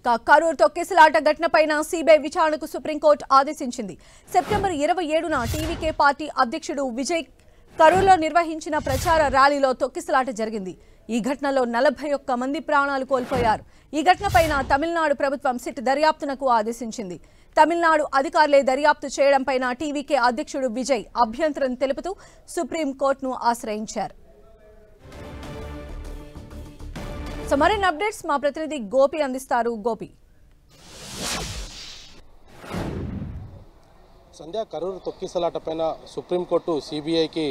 కరూర్ తొక్కిసలాట ఘటనపైన సిబిఐ విచారణకు సుప్రీంకోర్టు ఆదేశించింది. సెప్టెంబర్ 27న టీవీకే పార్టీ అధ్యక్షుడు విజయ్ కరూర్లో నిర్వహించిన ప్రచార ర్యాలీలో తొక్కిసలాట జరిగింది. ఈ ఘటనలో 41 మంది ప్రాణాలు కోల్పోయారు. ఈ ఘటనపైన తమిళనాడు ప్రభుత్వం సిట్ దర్యాప్తునకు ఆదేశించింది. తమిళనాడు అధికారులే దర్యాప్తు చేయడంపైన టీవీకే అధ్యక్షుడు విజయ్ అభ్యంతరం తెలుపుతూ సుప్రీంకోర్టును ఆశ్రయించారు. సో మరిన్ని అప్డేట్స్ మా ప్రతినిధి గోపి అందిస్తారు. గోపి, సంధ్య, కరూరు తొక్కిసలాట పైన సుప్రీంకోర్టు సిబిఐకి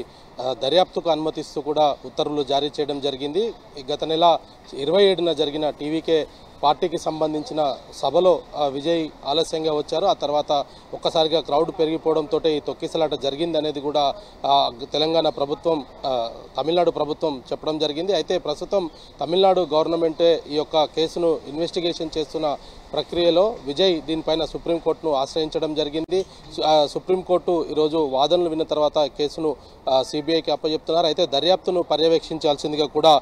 దర్యాప్తుకు అనుమతిస్తూ కూడా ఉత్తర్వులు జారీ చేయడం జరిగింది. గత నెల 27న జరిగిన టీవీకే పార్టీకి సంబంధించిన సభలో విజయ్ ఆలస్యంగా వచ్చారు. ఆ తర్వాత ఒక్కసారిగా క్రౌడ్ పెరిగిపోవడంతో ఈ తొక్కిసలాట జరిగింది అనేది కూడా తెలంగాణ ప్రభుత్వం, తమిళనాడు ప్రభుత్వం చెప్పడం జరిగింది. అయితే ప్రస్తుతం తమిళనాడు గవర్నమెంటే ఈ యొక్క కేసును ఇన్వెస్టిగేషన్ చేస్తున్న ప్రక్రియలో విజయ్ దీనిపైన సుప్రీంకోర్టును ఆశ్రయించడం జరిగింది. సుప్రీంకోర్టు ఈరోజు వాదనలు విన్న తర్వాత కేసును సిబిఐకి అప్పచెప్తున్నారు. అయితే దర్యాప్తును పర్యవేక్షించాల్సిందిగా కూడా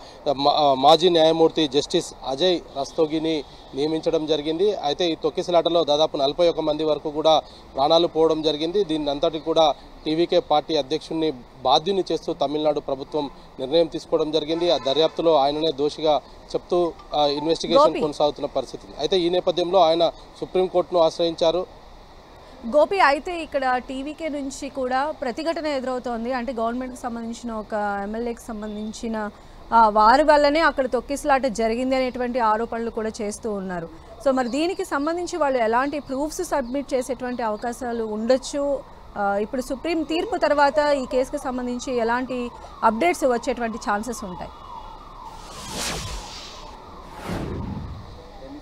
మాజీ న్యాయమూర్తి జస్టిస్ అజయ్ రస్తోగిని నియమించడం జరిగింది. అయితే ఈ తొక్కిసలాటలో దాదాపు 41 మంది వరకు కూడా ప్రాణాలు పోవడం జరిగింది. దీన్ని అంతటి కూడా టీవీకే పార్టీ అధ్యక్షుడిని బాధ్యుని చేస్తూ తమిళనాడు ప్రభుత్వం నిర్ణయం తీసుకోవడం జరిగింది. ఆ దర్యాప్తులో ఆయననే దోషిగా చెప్తూ ఇన్వెస్టిగేషన్ కొనసాగుతున్న పరిస్థితి. అయితే ఈ నేపథ్యంలో ఆయన సుప్రీంకోర్టును ఆశ్రయించారు. గోపి, అయితే ఇక్కడ టీవీకే నుంచి కూడా ప్రతిఘటన ఎదురవుతోంది. అంటే గవర్నమెంట్కి సంబంధించిన ఒక ఎమ్మెల్యేకి సంబంధించిన వారి వల్లనే అక్కడ తొక్కిసలాట జరిగింది అనేటువంటి ఆరోపణలు కూడా చేస్తూ ఉన్నారు. సో మరి దీనికి సంబంధించి వాళ్ళు ఎలాంటి ప్రూఫ్స్ సబ్మిట్ చేసేటువంటి అవకాశాలు ఉండొచ్చు? ఇప్పుడు సుప్రీం తీర్పు తర్వాత ఈ కేసుకు సంబంధించి ఎలాంటి అప్డేట్స్ వచ్చేటువంటి ఛాన్సెస్ ఉంటాయి?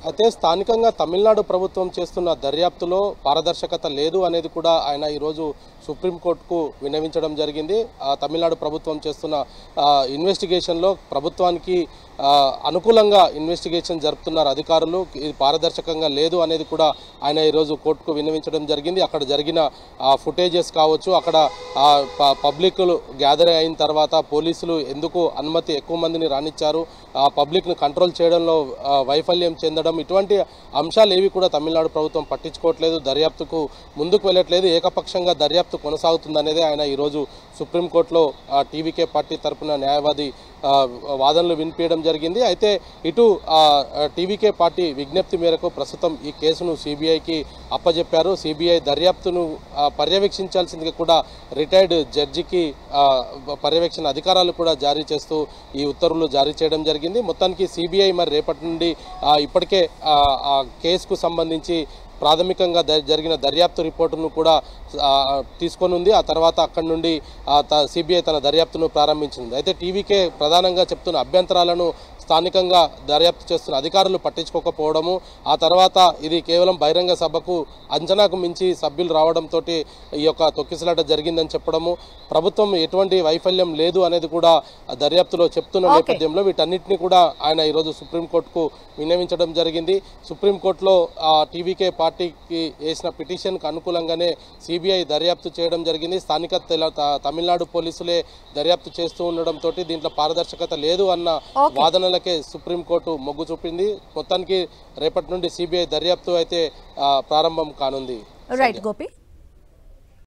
అయితే స్థానికంగా తమిళనాడు ప్రభుత్వం చేస్తున్న దర్యాప్తులో పారదర్శకత లేదు అనేది కూడా ఆయన ఈరోజు సుప్రీంకోర్టుకు విన్నవించడం జరిగింది. తమిళనాడు ప్రభుత్వం చేస్తున్న ఇన్వెస్టిగేషన్లో ప్రభుత్వానికి అనుకూలంగా ఇన్వెస్టిగేషన్ జరుపుతున్నారు అధికారులు, ఇది పారదర్శకంగా లేదు అనేది కూడా ఆయన ఈరోజు కోర్టుకు విన్నవించడం జరిగింది. అక్కడ జరిగిన ఫుటేజెస్ కావచ్చు, అక్కడ పబ్లిక్లు గ్యాదర్ అయిన తర్వాత పోలీసులు ఎందుకు అనుమతి ఎక్కువ మందిని రానిచ్చారు, పబ్లిక్ను కంట్రోల్ చేయడంలో వైఫల్యం చెందడం, ఇటువంటి అంశాలు ఏవి కూడా తమిళనాడు ప్రభుత్వం పట్టించుకోవట్లేదు, దర్యాప్తుకు ముందుకు వెళ్ళట్లేదు, ఏకపక్షంగా దర్యాప్తు కొనసాగుతుందనేది ఆయన ఈరోజు సుప్రీంకోర్టులో టీవీకే పార్టీ తరఫున న్యాయవాది వాదనలు వినిపించడం జరిగింది. అయితే ఇటు టీవీకే పార్టీ విజ్ఞప్తి మేరకు ప్రస్తుతం ఈ కేసును సిబిఐకి అప్పజెప్పారు. సిబిఐ దర్యాప్తును పర్యవేక్షించాల్సిందిగా కూడా రిటైర్డ్ జడ్జికి పర్యవేక్షణ అధికారాలు కూడా జారీ చేస్తూ ఈ ఉత్తర్వులు జారీ చేయడం జరిగింది. మొత్తానికి సిబిఐ మరి రేపటి నుండి ఇప్పటికే కేసుకు సంబంధించి ప్రాథమికంగా జరిగిన దర్యాప్తు రిపోర్టును కూడా తీసుకొని ఉంది. ఆ తర్వాత అక్కడి నుండి సిబిఐ తన దర్యాప్తును ప్రారంభించింది. అయితే టీవీకే ప్రధానంగా చెప్తున్న అభ్యంతరాలను స్థానికంగా దర్యాప్తు చేస్తున్న అధికారులు పట్టించుకోకపోవడము, ఆ తర్వాత ఇది కేవలం బహిరంగ సభకు అంచనాకు మించి సభ్యులు రావడంతో ఈ యొక్క తొక్కిసలాట జరిగిందని చెప్పడము, ప్రభుత్వం ఎటువంటి వైఫల్యం లేదు అనేది కూడా దర్యాప్తులో చెప్తున్న నేపథ్యంలో వీటన్నిటిని కూడా ఆయన ఈరోజు సుప్రీంకోర్టుకు విన్నవించడం జరిగింది. సుప్రీంకోర్టులో టీవీకే పార్టీకి వేసిన పిటిషన్కు అనుకూలంగానే సిబిఐ దర్యాప్తు చేయడం జరిగింది. స్థానిక తమిళనాడు పోలీసులే దర్యాప్తు చేస్తూ ఉండడంతో దీంట్లో పారదర్శకత లేదు అన్న వాదనలకే సుప్రీంకోర్టు మొగ్గు చూపింది. మొత్తానికి రేపటి నుండి సిబిఐ దర్యాప్తు అయితే ప్రారంభం కానుంది. రైట్ గోపి.